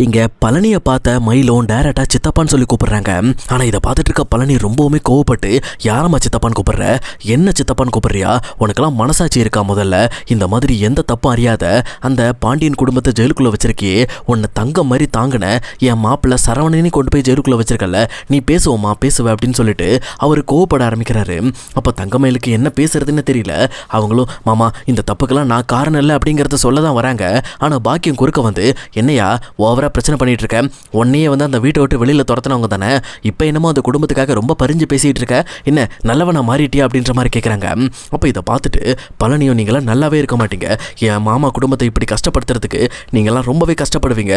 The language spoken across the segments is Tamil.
இங்க பழனியை பார்த்த மயிலும் டைரக்டா சித்தப்பான்னு சொல்லி கூப்பிடுறாங்க. ஆனா இதை பார்த்துட்டு இருக்க பழனி ரொம்பவுமே கோவப்பட்டு, யாரம்மா சித்தப்பான்னு கூப்பிடுற, என்ன சித்தப்பான்னு கூப்பிடுறியா, உனக்கெல்லாம் மனசாட்சி இருக்கா, முதல்ல இந்த மாதிரி எந்த தப்பும் அறியாத அந்த பாண்டியன் குடும்பத்தை ஜெயிலுக்குள்ள வச்சிருக்கியே, உன்னை தங்கம் மாதிரி தாங்கின என் மாப்பிள்ள சரவணனையும் கொண்டு போய் ஜெயிலுக்குள்ள வச்சிருக்கல, நீ பேசுவோமா பேசுவ அப்படின்னு சொல்லிட்டு அவர் கோவப்பட ஆரம்பிக்கிறாரு. அப்ப தங்கமயிலுக்கு என்ன பேசுறதுன்னு தெரியல. அவங்களும் மாமா இந்த தப்புக்கெல்லாம் நான் காரணம் இல்லை அப்படிங்கறத சொல்லதான் வராங்க. ஆனா பாக்கியம் குறுக்க வந்து, என்னையா ஓவரா பிரச்சனை பண்ணிட்டு இருக்க, உன்னையே வந்து அந்த வீட்டை விட்டு வெளியில துரத்தினவங்க தானே, இப்போ என்னமோ அந்த குடும்பத்துக்காக ரொம்ப பறிஞ்சு பேசிட்டு இருக்க, என்ன நல்லவனா மாறிட்டியா அப்படின்ற மாதிரி கேட்குறாங்க. அப்போ இதை பார்த்துட்டு பழனியும், நீங்களாம் நல்லாவே இருக்க மாட்டீங்க, என் மாமா குடும்பத்தை இப்படி கஷ்டப்படுத்துறதுக்கு நீங்களாம் ரொம்பவே கஷ்டப்படுவீங்க,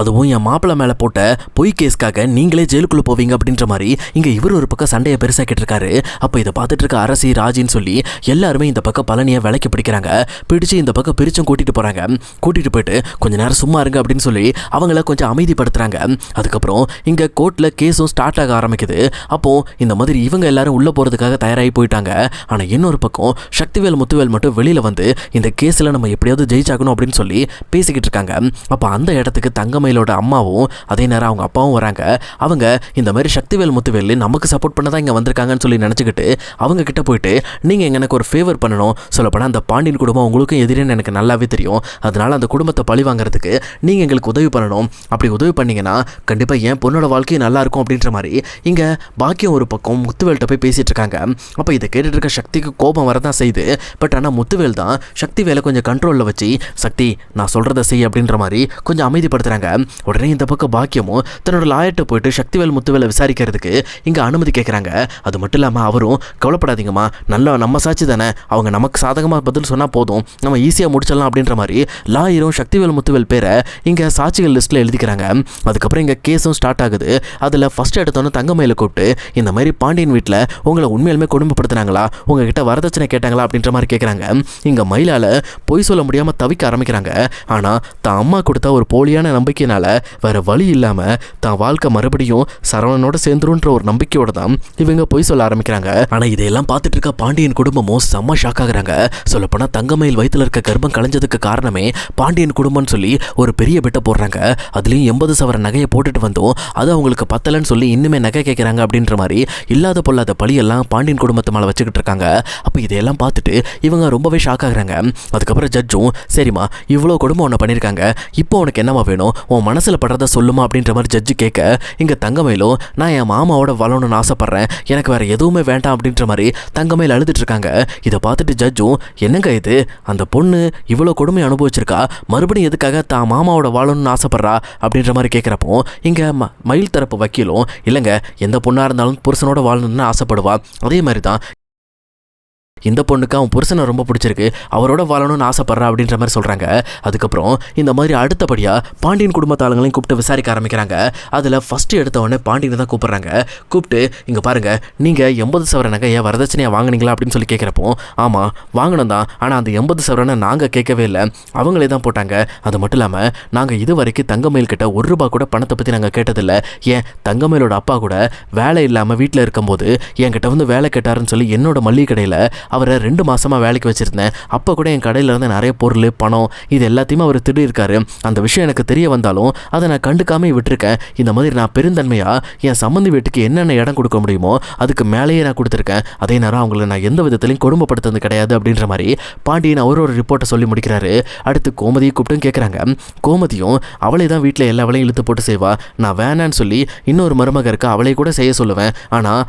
அதுவும் என் மாப்பிள்ளை மேலே போட்ட பொய் கேஸ்க்காக நீங்களே ஜெயிலுக்குள்ள போவீங்க அப்படின்ற மாதிரி இங்க இவர் ஒரு பக்கம் சண்டையை பெருசாக்கிட்டு இருக்காரு. அப்போ இதை பார்த்துட்டு இருக்க அரசி ராஜின்னு சொல்லி எல்லாருமே இந்த பக்கம் பழனியை விலைக்கு பிடிக்கிறாங்க. பிடிச்சு இந்த பக்கம் பிரிச்சும் கூட்டிட்டு போறாங்க. கூட்டிட்டு போயிட்டு கொஞ்ச நேரம் சும்மா இருங்க அப்படின்னு சொல்லி அவங்கள கொஞ்சம் அமைதிப்படுத்துறாங்க. அதுக்கப்புறம் இங்க கோர்ட்ல கேஸும் ஸ்டார்ட் ஆக ஆரம்பிக்குது. அப்போ இந்த மாதிரி இவங்க எல்லாரும் உள்ள போறதுக்காக தயாராகி போயிட்டாங்க. ஆனா இன்னொரு பக்கம் சக்திவேல் முத்துவேல் மட்டும் வெளியில வந்து இந்த கேஸ்ல நம்ம எப்படியாவது ஜெயிச்சாகணும் அப்படின்னு சொல்லி பேசிக்கிட்டு இருக்காங்க. அப்ப அந்த இடத்துக்கு தங்கமயிலோட அம்மாவும் அதே நேரம் அவங்க அப்பாவும் வராங்க. அவங்க இந்த மாதிரி சக்திவேல் முத்துவேல் நமக்கு சப்போர்ட் பண்ண தான் இங்க வந்திருக்காங்கன்னு சொல்லி நினைச்சுக்கிட்டு அவங்க கிட்ட போயிட்டு, நீங்க எனக்கு ஒரு ஃபேவர் பண்ணணும், சொல்லப்போனா அந்த பாண்டியன் குடும்பம் உங்களுக்கும் எதிரின்னு எனக்கு நல்லாவே தெரியும், அதனால அந்த குடும்பத்தை பழி வாங்குறதுக்கு நீங்க எங்களுக்கு உதவி பண்ணணும், அப்படி உதவி பண்ணீங்கன்னா கண்டிப்பா என் பொண்ணோட வாழ்க்கையும் நல்லா இருக்கும் அப்படின்ற மாதிரி இங்க பாக்கியம் ஒரு பக்கம் முத்துவேல்கிட்ட போய் பேசிட்டு இருக்காங்க. அப்ப இதை கேட்டுட்டு இருக்க சக்திக்கு கோபம் வரதான் செய்யுது. பட் ஆனா முத்துவேல் தான் சக்தி வேலை கொஞ்சம் கண்ட்ரோல்ல வச்சு, சக்தி நான் சொல்றதை செய் அப்படின்ற மாதிரி கொஞ்சம் அமைதிப்படுத்துறாங்க. உடனே இந்த பக்கம் பாக்கியமும் தன்னோட லாயர்கிட்ட போயிட்டு சக்திவேல் முத்துவேலை விசாரிக்கிறதுக்கு இங்க அனுமதி கேட்கறாங்க. அது மட்டும் இல்லாம அவரும், கவலைப்படாதீங்கம்மா, நல்லா நம்ம சாட்சி தானே, அவங்க நமக்கு சாதகமா பதில் சொன்னா போதும், நம்ம ஈஸியா முடிச்சிடலாம் அப்படின்ற மாதிரி லாயரும் சக்திவேல் முத்துவேல் பேரை இங்க சாட்சிகள் லிஸ்ட்ல எழுதிக்கிறாங்க. அதுக்கப்புறம் இங்க கேஸும் ஸ்டார்ட் ஆகுது. அதுல ஃபர்ஸ்ட் எடுத்தோன்னு தங்கமயில கூப்பிட்டு, இந்த மாதிரி பாண்டியன் வீட்டில் உங்களை உண்மையிலுமே கொடுமைப்படுத்தினாங்களா, உங்ககிட்ட வரதட்சணை கேட்டாங்களா அப்படின்ற மாதிரி கேட்குறாங்க. இங்க மயிலால பொய் சொல்ல முடியாம தவிக்க ஆரம்பிக்கிறாங்க. ஆனா தான் அம்மா கொடுத்த ஒரு போலியான நம்பிக்கையினால வேற வழி இல்லாம தான் வாழ்க்கை மறுபடியும் சரவணனோட சேர்ந்துருன்ற ஒரு நம்பிக்கையோட தான் இவங்க பொய் சொல்ல ஆரம்பிக்கிறாங்க. ஆனா இதையெல்லாம் பார்த்துட்டு இருக்க பாண்டியன் குடும்பமும் செம்ம ஷாக் ஆகுறாங்க. சொல்லப்போனா தங்கமயில் வயிற்றுல இருக்க கர்ப்பம் கலைஞ்சதுக்கு காரணமே பாண்டியன் குடும்பம்னு சொல்லி ஒரு பெரிய பெட்டை போடுறாங்க. அதுலேயும் 80 சவர நகையை போட்டுட்டு வந்தோம், அது அவங்களுக்கு பத்தலன்னு சொல்லி இன்னுமே நகை கேட்குறாங்க அப்படின்ற மாதிரி இல்லாத பொல்லாத பழியெல்லாம் பாண்டியன் குடும்பத்து மேலே வச்சுக்கிட்டு இருக்காங்க. அப்போ இதையெல்லாம் பார்த்துட்டு இவங்க ரொம்பவே ஷாக் ஆகுறாங்க. அதுக்கப்புறம் ஜட்ஜும், சரிம்மா இவ்வளோ குடும்பம் ஒன்று பண்ணியிருக்காங்க, இப்போ உனக்கு என்னமா வேணும், உன் மனசில் படுறத சொல்லுமா அப்படின்ற மாதிரி ஜட்ஜு கேட்க, இங்கே தங்கமயிலும், நான் என் மாமாவோட வாழணும்னு ஆசைப்பட்றேன், எனக்கு வேற எதுவுமே வேண்டாம் அப்படின்ற மாதிரி தங்கமயில் அழுதுட்டு இருக்காங்க. இதை பார்த்துட்டு ஜட்ஜும், என்னங்க இது, அந்த பொண்ணு இவ்வளோ கொடுமை அனுபவிச்சிருக்கா, மறுபடியும் எதுக்காக தான் மாமாவோட வாழணும்னு ஆசைப்படுறா அப்படின்ற மாதிரி கேட்குறப்போ இங்கே மயில் தரப்பு வக்கீலும், இல்லைங்க எந்த பொண்ணாக இருந்தாலும் புருஷனோட வாழணும்னு ஆசைப்படுவா, அதே மாதிரி தான் இந்த பொண்ணுக்கு அவன் புருஷனை ரொம்ப பிடிச்சிருக்கு, அவரோட வாழணும்னு ஆசைப்படுறா அப்படின்ற மாதிரி சொல்கிறாங்க. அதுக்கப்புறம் இந்த மாதிரி அடுத்தபடியாக பாண்டியன் குடும்பத்தாளங்களையும் கூப்பிட்டு விசாரிக்க ஆரம்பிக்கிறாங்க. அதில் ஃபஸ்ட்டு எடுத்தவொடனே பாண்டியனை தான் கூப்பிட்றாங்க. கூப்பிட்டு, இங்கே பாருங்கள், நீங்கள் 80 சவர நகையை வரதட்சணையாக வாங்கினீங்களா அப்படின்னு சொல்லி கேட்குறப்போ, ஆமாம் வாங்கினோம் தான், ஆனால் அந்த 80 சவரனை நாங்கள் கேட்கவே இல்லை, அவங்களே தான் போட்டாங்க, அது மட்டும் இல்லாமல் நாங்கள் இது வரைக்கும் தங்கமயில் கிட்ட ₹1 கூட பணத்தை பற்றி நாங்கள் கேட்டதில்லை, ஏன் தங்கமயிலோட அப்பா கூட வேலை இல்லாமல் வீட்டில் இருக்கும்போது என்கிட்ட வந்து வேலை கேட்டாருன்னு சொல்லி என்னோட மளிகை கடையில் அவரை 2 மாசமா வேலைக்கு வச்சிருந்தேன், அப்போ கூட என் கடையில் இருந்து நிறைய பொருள் பணம் இது எல்லாத்தையுமே அவர் திருடியிருக்காரு, அந்த விஷயம் எனக்கு தெரிய வந்தாலும் அதை நான் கண்டுக்காமே விட்டுருக்கேன், இந்த மாதிரி நான் பெருந்தன்மையா என் சம்பந்தி வீட்டுக்கு என்னென்ன இடம் கொடுக்க முடியுமோ அதுக்கு மேலேயே நான் கொடுத்துருக்கேன், அதே நேரம் அவங்களை நான் எந்த விதத்திலையும் கொடுமைப்படுத்துறது கிடையாது அப்படின்ற மாதிரி பாண்டியன் அவர் ஒரு ரிப்போர்ட்டை சொல்லி முடிக்கிறாரு. அடுத்து கோமதியை கூப்பிட்டு கேட்குறாங்க. கோமதியும் அவளை தான் வீட்டில் எல்லா வேலையும் இழுத்து போட்டு செய்வா, நான் வேணான்னு சொல்லி இன்னொரு மருமக இருக்க அவளை கூட செய்ய சொல்லுவேன், ஆனால்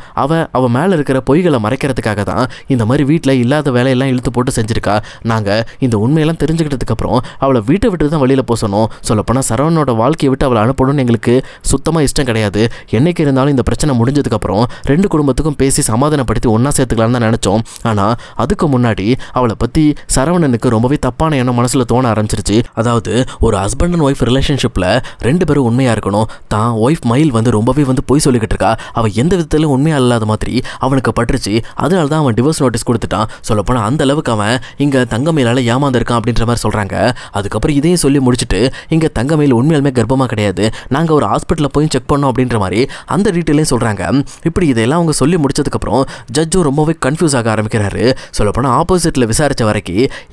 அவள் மேலே இருக்கிற பொய்களை மறைக்கிறதுக்காக தான் இந்த மாதிரி வீட்டில் இல்லாத வேலையெல்லாம் இழுத்து போட்டு செஞ்சிருக்கா, நாங்கள் இந்த உண்மையெல்லாம் தெரிஞ்சுக்கிட்டதுக்கு அப்புறம் அவளை வீட்டை விட்டு தான் வெளியில் போக சொன்னோம், சொல்லப்போனால் சரவணனோட வாழ்க்கையை விட்டு அவளை அனுப்பணும்னு எங்களுக்கு சுத்தமாக இஷ்டம் கிடையாது, என்னைக்கு இருந்தாலும் இந்த பிரச்சனை முடிஞ்சதுக்கப்புறம் 2 குடும்பத்துக்கும் பேசி சமாதானப்படுத்தி ஒன்றா சேர்த்துக்கலான்னு தான் நினச்சோம், ஆனால் அதுக்கு முன்னாடி அவளை பற்றி சரவணனுக்கு ரொம்பவே தப்பான எண்ணம் மனசில் தோண ஆரம்பிச்சிருச்சு, அதாவது ஒரு ஹஸ்பண்ட் அண்ட் ஒய்ஃப் ரிலேஷன்ஷிப்பில் 2 பேரும் உண்மையாக இருக்கணும், தான் ஒய்ஃப் மயில் வந்து ரொம்பவே பொய் சொல்லிக்கிட்டு இருக்கா, அவள் எந்த விதத்திலும் உண்மையாக இல்லாத மாதிரி அவனுக்கு பட்டுருச்சு, அதனால தான் அவன் டிவோர்ஸ் நோட்டீஸ் கொடுத்து ஏமாத்துட்டான். சொல்லப்போனால் அந்த அளவுக்கு அவன் இங்கே தங்கமயிலால் ஏமாந்துருக்கான் அப்படின்ற மாதிரி சொல்கிறாங்க. அதுக்கப்புறம் இதையும் சொல்லி முடிச்சுட்டு இங்கே தங்கமயில் உண்மையாலுமே கர்ப்பமாக கிடையாது, நாங்கள் ஒரு ஹாஸ்பிட்டலில் போய் செக் பண்ணோம் அப்படின்ற மாதிரி அந்த டீட்டெயிலையும் சொல்கிறாங்க. இப்படி இதெல்லாம் அவங்க சொல்லி முடிச்சதுக்கப்புறம் ஜட்ஜும் ரொம்பவே கன்ஃபியூஸ் ஆக ஆரம்பிக்கிறாரு. சொல்லப்போனால் ஆப்போசிட்டில் விசாரித்த வரைக்கும்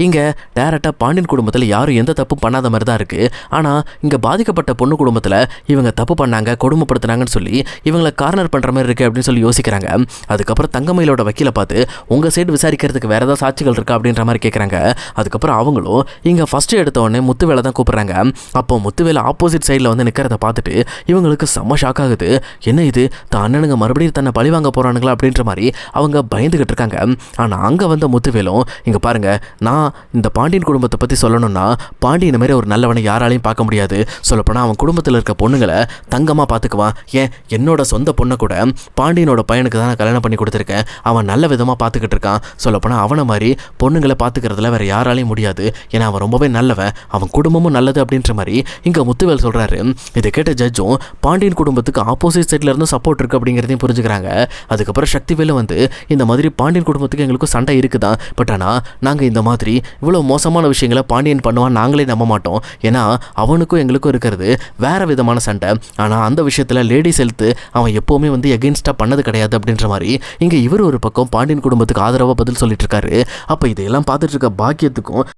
இங்கே டேரெக்டாக பாண்டியன் குடும்பத்தில் யாரும் எந்த தப்பும் பண்ணாத மாதிரி தான் இருக்குது. ஆனால் இங்கே பாதிக்கப்பட்ட பொண்ணு குடும்பத்தில் இவங்க தப்பு பண்ணாங்க, கொடுமைப்படுத்தினாங்கன்னு சொல்லி இவங்களை கார்னர் பண்ணுற மாதிரி இருக்குது அப்படின்னு சொல்லி யோசிக்கிறாங்க. அதுக்கப்புறம் தங்கமயிலோட வக்கீலை பார்த்து உங்கள் சைடு விசாரிக்கிறதுக்கு வேறு ஏதாவது சாட்சிகள் இருக்கா அப்படின்ற மாதிரி கேட்குறாங்க. அதுக்கப்புறம் அவங்களும் இங்கே ஃபஸ்ட்டு எடுத்த உடனே முத்துவேலை தான் கூப்பிட்றாங்க. அப்போ முத்துவேலை ஆப்போசிட் சைடில் வந்து நிற்கிறத பார்த்துட்டு இவங்களுக்கு செம்ம ஷாக் ஆகுது. என்ன இது, தான் அண்ணனுங்க மறுபடியும் தன்னை பழி வாங்க போகிறானுங்களா அப்படின்ற மாதிரி அவங்க பயந்துகிட்டு இருக்காங்க. ஆனால் அங்கே வந்த முத்துவேலும் இங்கே பாருங்கள், நான் இந்த பாண்டியன் குடும்பத்தை பற்றி சொல்லணும்னா பாண்டியன் மாதிரி ஒரு நல்லவனை யாராலையும் பார்க்க முடியாது. சொல்லப்போனால் அவன் குடும்பத்தில் இருக்க பொண்ணுங்களை தங்கமாக பார்த்துக்குவான். ஏன் என்னோட சொந்த பொண்ணை கூட பாண்டியனோட பையனுக்கு தான் நான் கல்யாணம் பண்ணி கொடுத்துருக்கேன். அவன் நல்ல விதமாக பார்த்துக்கிட்டு இருக்கான். சொல்லப்போனால் அவனை மாதிரி பொண்ணுங்களை பார்த்துக்கிறதுல வேறு யாராலையும் முடியாது. ஏன்னா அவன் ரொம்பவே நல்லவன், அவன் குடும்பமும் நல்லது அப்படின்ற மாதிரி இங்கே முத்துவேல் சொல்கிறாரு. இதை கேட்ட ஜட்ஜும் பாண்டியன் குடும்பத்துக்கு ஆப்போசிட் சைடில் இருந்து சப்போர்ட் இருக்குது அப்படிங்கிறதையும் புரிஞ்சுக்கிறாங்க. அதுக்கப்புறம் சக்திவேலும் வந்து இந்த மாதிரி பாண்டியன் குடும்பத்துக்கு எங்களுக்கும் சண்டை இருக்குதான், பட் ஆனால் நாங்கள் இந்த மாதிரி இவ்வளோ மோசமான விஷயங்களை பாண்டியன் பண்ணுவான் நாங்களே நம்ப மாட்டோம். ஏன்னா அவனுக்கும் எங்களுக்கும் இருக்கிறது வேறு விதமான சண்டை. ஆனால் அந்த விஷயத்தில் லேடிஸ் ஹெல்த்து அவன் எப்போவுமே வந்து எகெயின்ஸ்டாக பண்ணது கிடையாது அப்படின்ற மாதிரி இங்கே இவர் ஒரு பக்கம் பாண்டியன் குடும்பத்துக்கு ஆதரவாக பதில் சொல்லிட்டு இருக்காரு. அப்போ இதையெல்லாம் பார்த்துட்டு இருக்க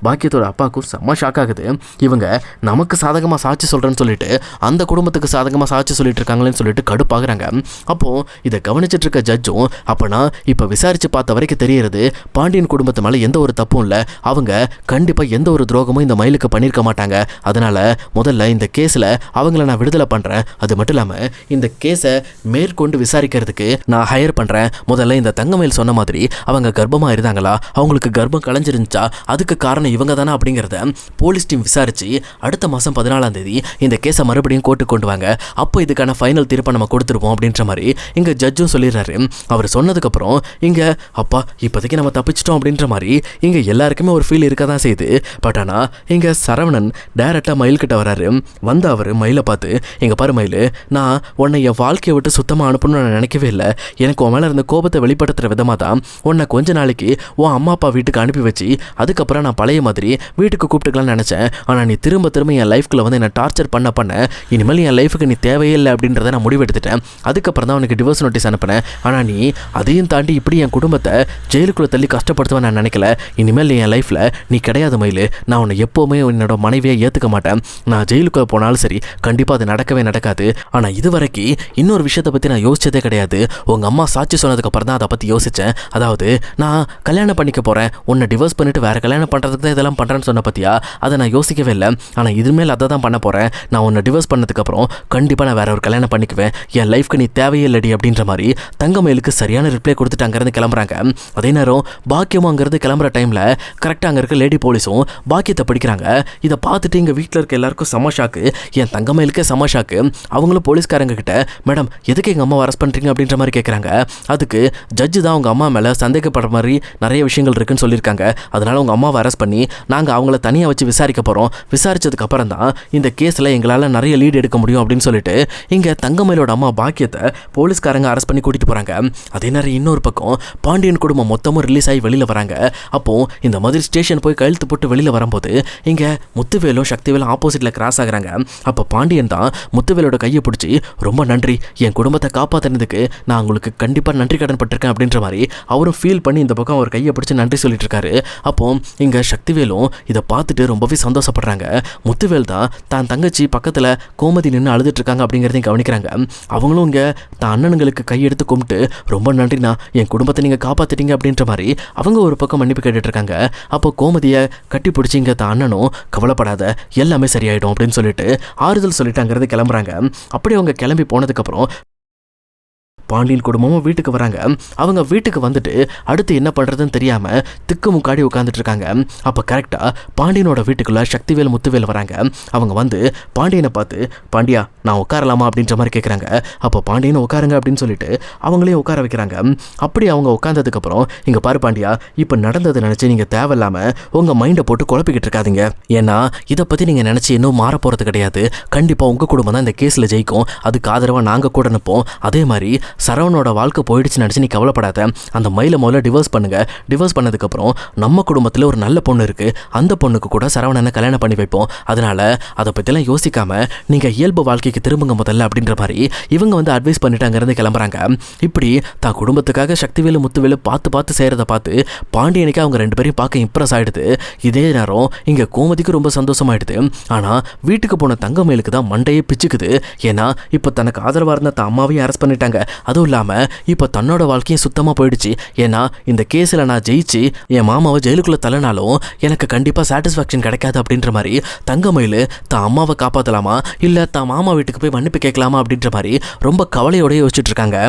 பாக்கியத்தோட அப்பாவுக்கும் செம்ம ஷாக் ஆகுது. இவங்க நமக்கு சாதகமாக சாட்சி சொல்கிறேன்னு சொல்லிட்டு அந்த குடும்பத்துக்கு சாதகமாக சாட்சி சொல்லிட்டு இருக்காங்களேன்னு சொல்லிட்டு கடுப்பாகிறாங்க. அப்போது இதை கவனிச்சிட்டு இருக்க ஜட்ஜும் அப்போனா இப்போ விசாரித்து பார்த்த வரைக்கும் தெரிகிறது பாண்டியன் குடும்பத்து மேலே எந்த ஒரு தப்பும் இல்லை, அவங்க கண்டிப்பாக எந்த ஒரு துரோகமும் இந்த மயிலுக்கு பண்ணியிருக்க மாட்டாங்க. அதனால் முதல்ல இந்த கேஸில் அவங்கள நான் விடுதலை பண்ணுறேன். அது மட்டும் இல்லாமல் இந்த கேஸை மேற்கொண்டு விசாரிக்கிறதுக்கு நான் ஹையர் பண்ணுறேன். முதல்ல இந்த தங்கமயில் சொன்ன மாதிரி அவங்க கர்ப்பமாக இருந்தாங்களா, அவங்களுக்கு கர்ப்பம் கலைஞ்சிருந்துச்சா, அதுக்கு காரணம் இவங்க தானே அப்படிங்கிறத போலீஸ் டீம் விசாரித்து அடுத்த மாதம் 14ஆம் தேதி இந்த கேஸை மறுபடியும் கோர்ட்டுக்கு கொண்டு வாங்க. அப்போ இதுக்கான ஃபைனல் தீர்ப்பை நம்ம கொடுத்துருப்போம் அப்படின்ற மாதிரி இங்கே ஜட்ஜும் சொல்லிடுறாரு. அவர் சொன்னதுக்கப்புறம் இங்கே அப்பா இப்போதைக்கு நம்ம தப்பிச்சிட்டோம் அப்படின்ற மாதிரி இங்கே எல்லாருக்குமே ஒரு ஃபீல் இருக்க தான் செய்யுது. பட் ஆனால் இங்கே சரவணன் டேரெக்டாக மயில்கிட்ட வராரு. வந்து அவர் மயிலை பார்த்து இங்கே பாரு மயில், நான் உன்னை என் வாழ்க்கையை விட்டு சுத்தமாக அனுப்பணும்னு நான் நினைக்கவே இல்லை. எனக்கு உன் மேலே இருந்த கோபத்தை வெளிப்படுத்துகிற விதமாக தான் உன்னை கொஞ்ச நாளைக்கு உன் அம்மா அப்பா வீட்டுக்கு அனுப்பி வச்சு அதுக்கப்புறம் நான் பழைய மாதிரி வீட்டுக்கு கூப்பிட்டுக்கலாம்னு நினச்சேன். ஆனால் நீ திரும்ப என் லைஃப்குள்ளே வந்து என்னை டார்ச்சர் பண்ண இனிமேல் என் லைஃபுக்கு நீ தேவையே இல்லை அப்படின்றத நான் முடிவெடுத்துட்டேன். அதுக்கப்புறம் தான் உனக்கு டிவோர்ஸ் நோட்டீஸ் அனுப்பினேன். ஆனால் நீ அதையும் தாண்டி இப்படி என் குடும்பத்தை ஜெயிலுக்குள்ளே தள்ளி கஷ்டப்படுத்துவேன் நான் நினைக்கல. இனிமேல் என் லைஃப்பில் நீ கிடையாது மயில். நான் உன்னை எப்போவுமே என்னோட மனைவியை ஏற்றுக்க மாட்டேன். நான் ஜெயிலுக்குள்ளே போனாலும் சரி கண்டிப்பாக அது நடக்கவே நடக்காது. ஆனால் இது வரைக்கும் இன்னொரு விஷயத்தை பற்றி நான் யோசிச்சதே கிடையாது. உங்கள் அம்மா சாட்சி சொன்னதுக்கப்புறம் தான் அதை பற்றி யோசித்தேன். அதாவது நான் கல்யாணம் பண்ணிக்க போகிறேன், உன்னை டிவோர்ஸ் பண்ணிவிட்டு வேறு கல்யாணம் பண்ணுறதுக்கு தான் இதெல்லாம் பண்ணுறேன்னு சொன்ன பற்றியா, அதை நான் யோசிக்கவே இல்லை. ஆனால் இதுமேல் அதை தான் பண்ண போகிறேன். நான் உன்னை டிவோர்ஸ் பண்ணதுக்கப்புறம் கண்டிப்பாக நான் வேற ஒரு கல்யாணம் பண்ணிக்குவேன். என் லைஃப்க்கு நீ தேவையே இல்லடி அப்படின்ற மாதிரி தங்கமயிலுக்கு சரியான ரிப்ளை கொடுத்துட்டு அங்கேருந்து கிளம்புறாங்க. அதே நேரம் பாக்கியமும் அங்கேருந்து கிளம்புற டைமில் கரெக்டாக அங்கே இருக்க லேடி போலீஸும் பாக்கியத்தை பிடிக்கிறாங்க. இதை பார்த்துட்டு இங்கே வீட்டில் இருக்க எல்லாருக்கும் செம ஷாக்கு, என் தங்கமயிலுக்கே செம ஷாக்கு. அவங்களும் போலீஸ்காரங்க கிட்ட மேடம் எதுக்கு எங்கள் அம்மா அரெஸ்ட் பண்ணுறீங்க அப்படின்ற மாதிரி கேட்குறாங்க. அதுக்கு ஜட்ஜு தான் அவங்க அம்மா மேலே சந்தேகப்படுற மாதிரி நிறைய விஷயங்கள் இருக்குன்னு சொல்லியிருக்காங்க. அதனால் அவங்க அம்மாவை அரெஸ்ட் பண்ணி நாங்கள் அவங்கள தனியாக வச்சு விசாரிக்க போகிறோம். விசாரித்ததுக்கு அப்புறம் தான் இந்த கேஸில் எங்களால் நிறைய லீடு எடுக்க முடியும் அப்படின்னு சொல்லிட்டு இங்கே தங்கமயிலோட அம்மா பாக்கியத்தை போலீஸ்காரங்க அரெஸ்ட் பண்ணி கூட்டிகிட்டு போகிறாங்க. அதே நேரம் இன்னொரு பக்கம் பாண்டியன் குடும்பம் மொத்தமும் ரிலீஸ் ஆகி வெளியில் வராங்க. அப்போது இந்த மாதிரி ஸ்டேஷன் போய் கழுத்து போட்டு வெளியில் வரும்போது இங்கே முத்துவேலும் சக்திவேலும் ஆப்போசிட்டில் கிராஸ் ஆகுறாங்க. அப்போ பாண்டியன் தான் முத்துவேலோட கையை பிடிச்சி ரொம்ப நன்றி, என் குடும்பத்தை காப்பாற்றினதுக்கு நான் உங்களுக்கு கண்டிப்பாக நன்றி கடன் பட்டிருக்கேன் அப்படின்ற மாதிரி அவரும் ஃபீல் பண்ணி இந்த பக்கம் அவர் கையை பிடிச்சி நன்றி சொல்லிட்டு இருக்காரு. அப்போ இங்கே சக்திவேலும் இதை பார்த்துட்டு ரொம்பவே சந்தோஷப்படுறாங்க. முத்துவேல் தான் தங்கச்சி பக்கத்தில் கோமதி நின்று அழுதுட்டு இருக்காங்க அப்படிங்கிறதையும் கவனிக்கிறாங்க. அவங்களும் இங்கே தான் அண்ணனுங்களுக்கு கையெடுத்து கும்பிட்டு ரொம்ப நன்றிண்ணா, என் குடும்பத்தை நீங்கள் காப்பாற்றிட்டீங்க அப்படின்ற மாதிரி அவங்க ஒரு பக்கம் மன்னிப்பு கேட்டுட்டு இருக்காங்க. அப்போ கோமதியை கட்டி பிடிச்சி இங்கே தான் அண்ணனும் கவலைப்படாத எல்லாமே சரியாயிடும் அப்படின்னு சொல்லிட்டு ஆறுதல் சொல்லிட்டு அங்கேருந்து கிளம்புறாங்க. அப்படி அவங்க கிளம்பி போனதுக்கப்புறம் பாண்டியன் குடும்பமும் வீட்டுக்கு வராங்க. அவங்க வீட்டுக்கு வந்துட்டு அடுத்து என்ன பண்ணுறதுன்னு தெரியாமல் திக்கு முக்காடி உட்காந்துட்டு இருக்காங்க. அப்போ கரெக்டாக பாண்டியனோட வீட்டுக்குள்ளே சக்திவேல் முத்துவேல் வராங்க. அவங்க வந்து பாண்டியனை பார்த்து பாண்டியா நான் உட்காரலாமா அப்படின்ற மாதிரி கேட்குறாங்க. அப்போ பாண்டியன் உட்காருங்க அப்படின்னு சொல்லிட்டு அவங்களையும் உட்கார வைக்கிறாங்க. அப்படி அவங்க உட்காந்ததுக்கப்புறம் இங்கே பாரு பாண்டியா, இப்போ நடந்ததை நினச்சி நீங்கள் தேவையில்லாமல் உங்கள் மைண்டை போட்டு குழப்பிக்கிட்டு இருக்காதீங்க. ஏன்னா இதை பற்றி நீங்கள் நினச்சி இன்னும் மாற போகிறது கிடையாது. கண்டிப்பாக உங்கள் குடும்பம் தான் இந்த கேஸில் ஜெயிக்கும். அதுக்கு ஆதரவாக நாங்கள் கூட நிற்போம். அதே மாதிரி சரவணோட வாழ்க்கை போயிடுச்சு நினச்சி நீ கவலைப்படாத. அந்த மயிலை முதல்ல டிவோர்ஸ் பண்ணுங்க. டிவோர்ஸ் பண்ணதுக்கப்புறம் நம்ம குடும்பத்தில் ஒரு நல்ல பொண்ணு இருக்குது. அந்த பொண்ணுக்கு கூட சரவணனை கல்யாணம் பண்ணி வைப்போம். அதனால் அதை பற்றிலாம் யோசிக்காமல் நீங்கள் இயல்பு வாழ்க்கைக்கு திரும்புங்க முதல்ல அப்படின்ற மாதிரி இவங்க வந்து அட்வைஸ் பண்ணிட்டு அங்கேருந்து கிளம்புறாங்க. இப்படி தான் குடும்பத்துக்காக சக்திவேலு முத்துவேலு பார்த்து செய்கிறத பார்த்து பாண்டியனுக்கு அவங்க 2 பேரையும் பார்க்க இம்ப்ரெஸ் ஆகிடுது. இதே நேரம் இங்கே கோமதிக்கு ரொம்ப சந்தோஷமாயிடுது. ஆனால் வீட்டுக்கு போன தங்கமயிலுக்கு தான் மண்டையே பிச்சுக்குது. ஏன்னா இப்போ தனக்கு ஆதரவாக இருந்த தன் அம்மாவையும் அரெஸ்ட் பண்ணிட்டாங்க. அதுவும் இல்லாமல் இப்போ தன்னோட வாழ்க்கையும் சுத்தமாக போயிடுச்சு. ஏன்னா இந்த கேஸில் நான் ஜெயிச்சு என் மாமாவை ஜெயிலுக்குள்ளே தள்ளனாலும் எனக்கு கண்டிப்பாக சாட்டிஸ்ஃபேக்ஷன் கிடைக்காது அப்படின்ற மாதிரி தங்கமயில் தான் அம்மாவை காப்பாற்றலாமா இல்லை தான் மாமா வீட்டுக்கு போய் மன்னிப்பு கேட்கலாமா அப்படின்ற மாதிரி ரொம்ப கவலையோடய யோசிச்சுட்டு இருக்காங்க.